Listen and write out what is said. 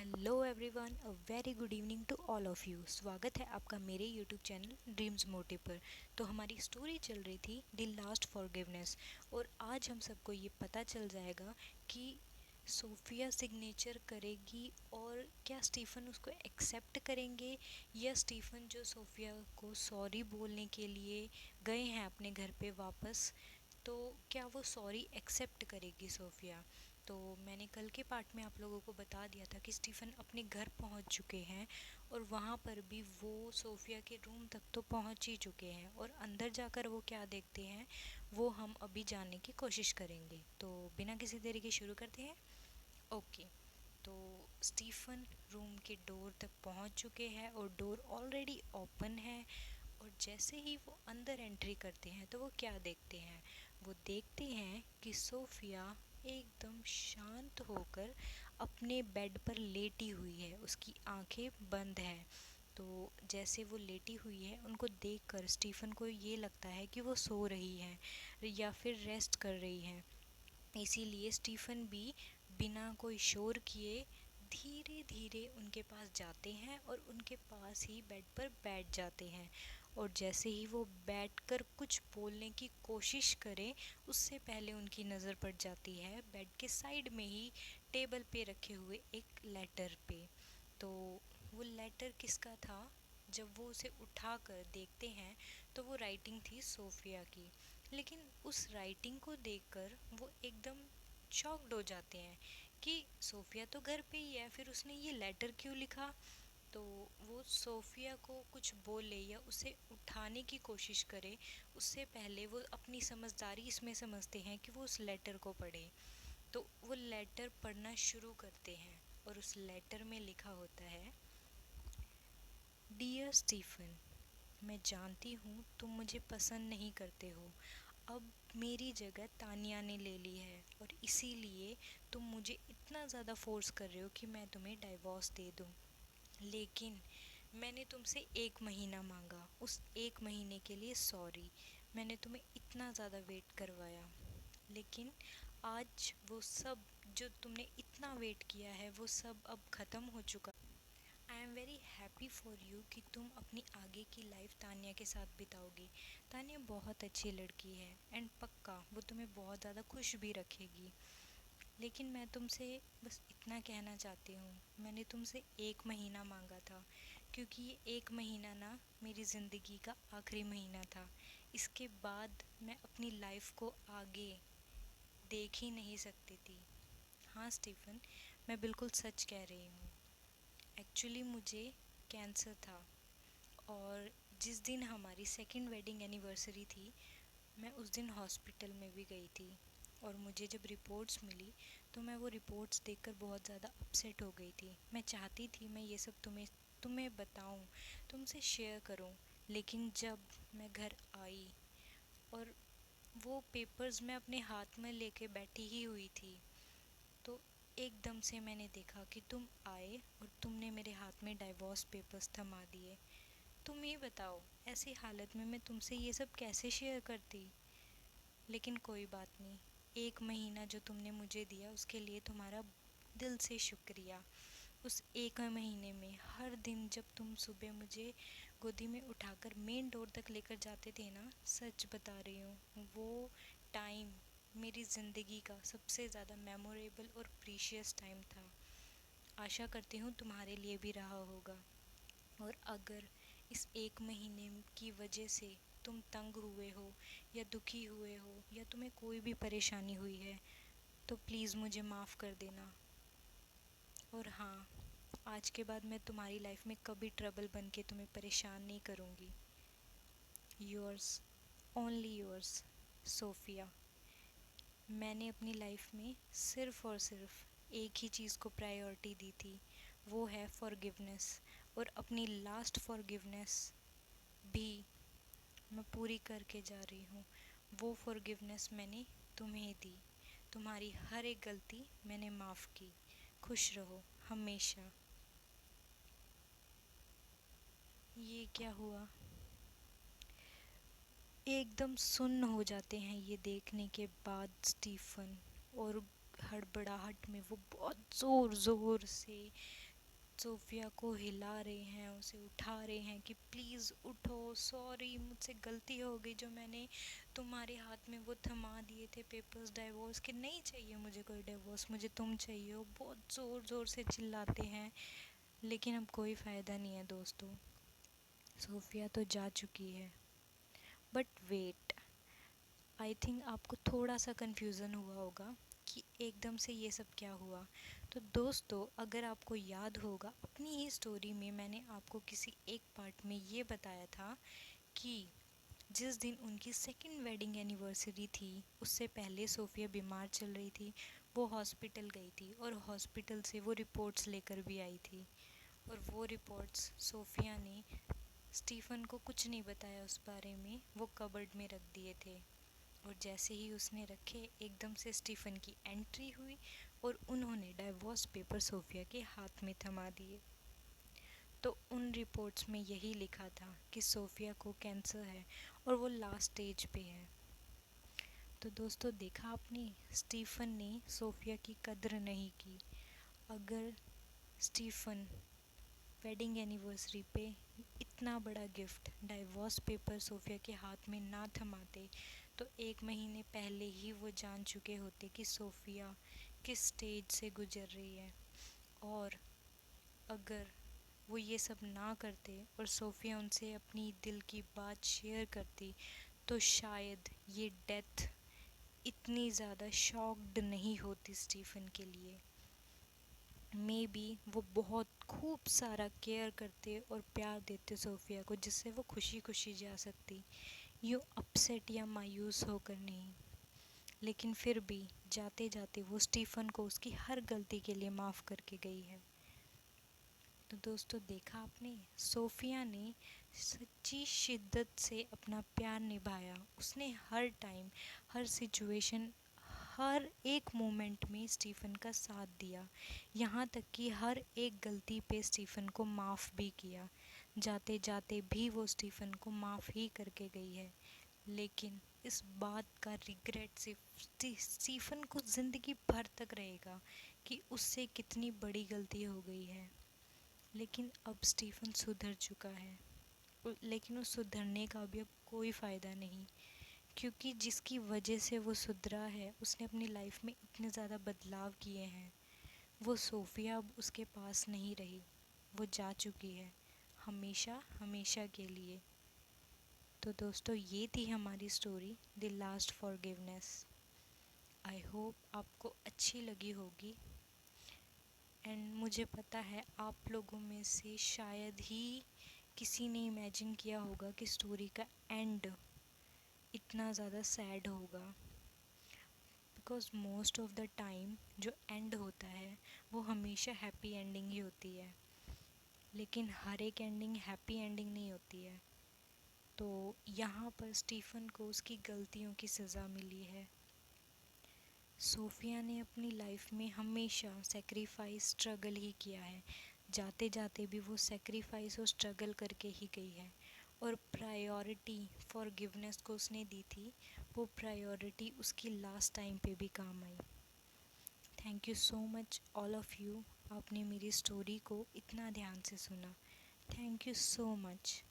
Hello everyone, a very good evening to all of you. स्वागत है आपका मेरे यूट्यूब चैनल ड्रीम्स मोटिव पर। तो हमारी स्टोरी चल रही थी द लास्ट फॉरगिवनेस, और आज हम सबको ये पता चल जाएगा कि सोफिया सिग्नेचर करेगी और क्या स्टीफ़न उसको एक्सेप्ट करेंगे, या स्टीफ़न जो सोफिया को सॉरी बोलने के लिए गए हैं अपने घर पे वापस, तो क्या वो सॉरी एक्सेप्ट करेगी सोफिया। तो मैंने कल के पार्ट में आप लोगों को बता दिया था कि स्टीफ़न अपने घर पहुंच चुके हैं, और वहाँ पर भी वो सोफिया के रूम तक तो पहुंच ही चुके हैं, और अंदर जाकर वो क्या देखते हैं वो हम अभी जानने की कोशिश करेंगे। तो बिना किसी देरी के शुरू करते हैं। ओके। तो स्टीफ़न रूम के डोर तक पहुंच चुके हैं और डोर ऑलरेडी ओपन है। और जैसे ही वो अंदर एंट्री करते हैं तो वो क्या देखते हैं, वो देखते हैं कि सोफिया एकदम शांत होकर अपने बेड पर लेटी हुई है, उसकी आंखें बंद हैं। तो जैसे वो लेटी हुई है उनको देखकर स्टीफ़न को ये लगता है कि वो सो रही हैं या फिर रेस्ट कर रही हैं। इसीलिए स्टीफ़न भी बिना कोई शोर किए धीरे धीरे उनके पास जाते हैं और उनके पास ही बेड पर बैठ जाते हैं। और जैसे ही वो बैठकर कुछ बोलने की कोशिश करें, उससे पहले उनकी नज़र पड़ जाती है बेड के साइड में ही टेबल पे रखे हुए एक लेटर पे। तो वो लेटर किसका था? जब वो उसे उठा कर देखते हैं तो वो राइटिंग थी सोफिया की। लेकिन उस राइटिंग को देखकर वो एकदम शॉक्ड हो जाते हैं कि सोफिया तो घर पे ही है, फिर उसने ये लेटर क्यों लिखा। तो वो सोफिया को कुछ बोले या उसे उठाने की कोशिश करे, उससे पहले वो अपनी समझदारी इसमें समझते हैं कि वो उस लेटर को पढ़े। तो वो लेटर पढ़ना शुरू करते हैं, और उस लेटर में लिखा होता है, डियर स्टीफन, मैं जानती हूँ तुम मुझे पसंद नहीं करते हो। अब मेरी जगह तानिया ने ले ली है, और इसीलिए तुम मुझे इतना ज़्यादा फोर्स कर रहे हो कि मैं तुम्हें डाइवोर्स दे दूँ। लेकिन मैंने तुमसे 1 महीना मांगा, उस 1 महीने के लिए सॉरी। मैंने तुम्हें इतना ज़्यादा वेट करवाया, लेकिन आज वो सब जो तुमने इतना वेट किया है वो सब अब ख़त्म हो चुका। I am very happy for you कि तुम अपनी आगे की लाइफ तानिया के साथ बिताओगी। तानिया बहुत अच्छी लड़की है, एंड पक्का वो तुम्हें बहुत ज़्यादा खुश भी रखेगी। लेकिन मैं तुमसे बस इतना कहना चाहती हूँ, मैंने तुमसे 1 महीना मांगा था, क्योंकि ये 1 महीना ना मेरी ज़िंदगी का आखिरी महीना था। इसके बाद मैं अपनी लाइफ को आगे देख ही नहीं सकती थी। हाँ स्टीफन, मैं बिल्कुल सच कह रही हूँ। एक्चुअली मुझे कैंसर था, और जिस दिन हमारी सेकंड वेडिंग एनिवर्सरी थी, मैं उस दिन हॉस्पिटल में भी गई थी। और मुझे जब रिपोर्ट्स मिली तो मैं वो रिपोर्ट्स देखकर बहुत ज़्यादा अपसेट हो गई थी। मैं चाहती थी मैं ये सब तुम्हें बताऊं, तुमसे शेयर करूं। लेकिन जब मैं घर आई और वो पेपर्स मैं अपने हाथ में लेके बैठी ही हुई थी, तो एकदम से मैंने देखा कि तुम आए और तुमने मेरे हाथ में डाइवोर्स पेपर्स थमा दिए। तुम ही बताओ, ऐसी हालत में मैं तुमसे ये सब कैसे शेयर करती। लेकिन कोई बात नहीं, 1 महीना जो तुमने मुझे दिया उसके लिए तुम्हारा दिल से शुक्रिया। उस 1 महीने में हर दिन जब तुम सुबह मुझे गोदी में उठाकर मेन डोर तक लेकर जाते थे ना, सच बता रही हूँ, वो टाइम मेरी ज़िंदगी का सबसे ज़्यादा मेमोरेबल और प्रीशियस टाइम था। आशा करती हूँ तुम्हारे लिए भी रहा होगा। और अगर इस 1 महीने की वजह से तुम तंग हुए हो या दुखी हुए हो या तुम्हें कोई भी परेशानी हुई है, तो प्लीज़ मुझे माफ़ कर देना। और हाँ, आज के बाद मैं तुम्हारी लाइफ में कभी ट्रबल बन के तुम्हें परेशान नहीं करूँगी। Yours, only yours, Sophia. मैंने अपनी लाइफ में सिर्फ़ और सिर्फ एक ही चीज़ को प्रायोरिटी दी थी, वो है फॉरगिवनेस। और अपनी लास्ट फॉरगिवनेस भी मैं पूरी करके जा रही हूँ। वो फॉरगिवनेस मैंने तुम्हें दी। तुम्हारी हर एक गलती मैंने माफ़ की। खुश रहो हमेशा। ये क्या हुआ? एकदम सुन्न हो जाते हैं ये देखने के बाद स्टीफन, और हड़बड़ाहट में वो बहुत ज़ोर ज़ोर से सोफिया को हिला रहे हैं, उसे उठा रहे हैं कि प्लीज़ उठो, सॉरी मुझसे गलती हो गई जो मैंने तुम्हारे हाथ में वो थमा दिए थे पेपर्स डाइवोर्स के। नहीं चाहिए मुझे कोई डिवोर्स, मुझे तुम चाहिए हो। बहुत ज़ोर ज़ोर से चिल्लाते हैं, लेकिन अब कोई फ़ायदा नहीं है दोस्तों, सोफिया तो जा चुकी है। बट वेट, आई थिंक आपको थोड़ा सा कन्फ्यूज़न हुआ होगा कि एकदम से ये सब क्या हुआ। तो दोस्तों, अगर आपको याद होगा, अपनी ही स्टोरी में मैंने आपको किसी एक पार्ट में ये बताया था कि जिस दिन उनकी सेकंड वेडिंग एनिवर्सरी थी, उससे पहले सोफिया बीमार चल रही थी। वो हॉस्पिटल गई थी और हॉस्पिटल से वो रिपोर्ट्स लेकर भी आई थी। और वो रिपोर्ट्स सोफिया ने स्टीफ़न को कुछ नहीं बताया उस बारे में, वो कबर्ड में रख दिए थे। और जैसे ही उसने रखे, एकदम से स्टीफ़न की एंट्री हुई और उन्होंने डाइवोर्स पेपर सोफिया के हाथ में थमा दिए। तो उन रिपोर्ट्स में यही लिखा था कि सोफिया को कैंसर है और वो लास्ट स्टेज पे है। तो दोस्तों, देखा आपने, स्टीफ़न ने सोफिया की कद्र नहीं की। अगर स्टीफ़न वेडिंग एनिवर्सरी पे इतना बड़ा गिफ्ट, डाइवोर्स पेपर सोफिया के हाथ में ना थमाते, तो 1 महीने पहले ही वो जान चुके होते कि सोफिया किस स्टेज से गुजर रही है। और अगर वो ये सब ना करते और सोफिया उनसे अपनी दिल की बात शेयर करती, तो शायद ये डेथ इतनी ज़्यादा शॉक्ड नहीं होती स्टीफ़न के लिए। मे बी वो बहुत खूब सारा केयर करते और प्यार देते सोफिया को, जिससे वो खुशी खुशी जा सकती, यूँ अपसेट या मायूस होकर नहीं। लेकिन फिर भी जाते जाते वो स्टीफ़न को उसकी हर गलती के लिए माफ़ करके गई है। तो दोस्तों, देखा आपने, सोफिया ने सच्ची शिद्दत से अपना प्यार निभाया। उसने हर टाइम, हर सिचुएशन, हर एक मोमेंट में स्टीफ़न का साथ दिया। यहाँ तक कि हर एक गलती पे स्टीफ़न को माफ़ भी किया। जाते जाते भी वो स्टीफ़न को माफ़ ही करके गई है। लेकिन इस बात का रिग्रेट सिर्फ स्टीफ़न को ज़िंदगी भर तक रहेगा कि उससे कितनी बड़ी गलती हो गई है। लेकिन अब स्टीफ़न सुधर चुका है, लेकिन उस सुधरने का भी अब कोई फ़ायदा नहीं, क्योंकि जिसकी वजह से वो सुधरा है, उसने अपनी लाइफ में इतने ज़्यादा बदलाव किए हैं। वो सोफिया अब उसके पास नहीं रही, वो जा चुकी है हमेशा हमेशा के लिए। तो दोस्तों, ये थी हमारी story, the last forgiveness. I hope आपको अच्छी लगी होगी। एंड मुझे पता है आप लोगों में से शायद ही किसी ने इमेजिन किया होगा कि स्टोरी का एंड इतना ज़्यादा सैड होगा। Because most of the time जो एंड होता है वो हमेशा हैप्पी एंडिंग ही होती है, लेकिन हर एक एंडिंग हैप्पी एंडिंग नहीं होती है। तो यहाँ पर स्टीफ़न को उसकी गलतियों की सज़ा मिली है। सोफिया ने अपनी लाइफ में हमेशा सेक्रीफाइस, स्ट्रगल ही किया है। जाते जाते भी वो सेक्रीफाइस और स्ट्रगल करके ही गई है। और प्रायोरिटी फॉरगिवनेस को उसने दी थी, वो प्रायोरिटी उसकी लास्ट टाइम पे भी काम आई। Thank you so much all of you, आपने मेरी स्टोरी को इतना ध्यान से सुना। Thank you so much.